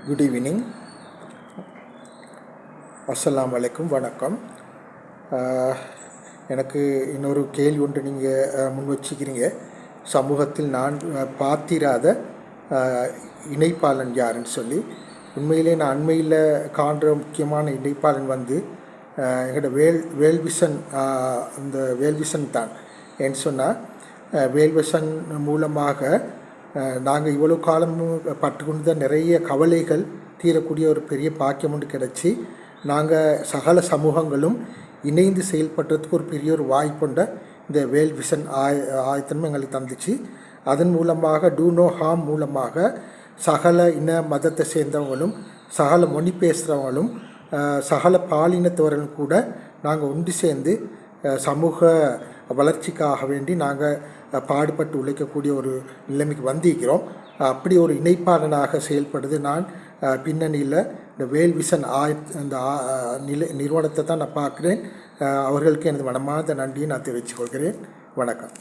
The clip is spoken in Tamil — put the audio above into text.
Good evening. அஸ்ஸலாமு அலைக்கும், வணக்கம். எனக்கு இன்னொரு கேள்வி ஒன்று நீங்கள் முன் வச்சுக்கிறீங்க. சமூகத்தில் நான் பார்த்திராத இணைப்பாளன் யாருன்னு சொல்லி. உண்மையிலே நான் அண்மையில் காண்ற முக்கியமான இணைப்பாளன் எங்களோட வேல்விஷன். அந்த வேல்விஷன் தான். ஏன்னு சொன்னால், வேல்விஷன் மூலமாக நாங்கள் இவ்வளோ காலமும் பட்டுக்கொண்டு தான் நிறைய கவலைகள் தீரக்கூடிய ஒரு பெரிய பாக்கியம் ஒன்று கிடச்சி, நாங்கள் சகல சமூகங்களும் இணைந்து செயல்படுறதுக்கு ஒரு பெரிய ஒரு வாய்ப்புண்ட இந்த வேல்விஷன் ஆயத்தனம் எங்களுக்கு தந்துச்சு. அதன் மூலமாக டூ நோ ஹார்ம் மூலமாக சகல இன மதத்தை சேர்ந்தவங்களும், சகல மொழி பேசுகிறவங்களும், சகல பாலினத்தவர்களும் கூட நாங்கள் ஒன்று சேர்ந்து சமூக வளர்ச்சிக்காக வேண்டி நாங்கள் பாடுபட்டு உழைக்கக்கூடிய ஒரு நிலைமைக்கு வந்திருக்கிறோம். அப்படி ஒரு இணைப்பாளனாக செயல்படுது நான் பின்னணியில் இந்த வேல்விஷன் அந்த நிறுவனத்தை தான் நான் பார்க்குறேன். அவர்களுக்கு எனது மனமார்ந்த நன்றியை நான் தெரிவித்துக் கொள்கிறேன். வணக்கம்.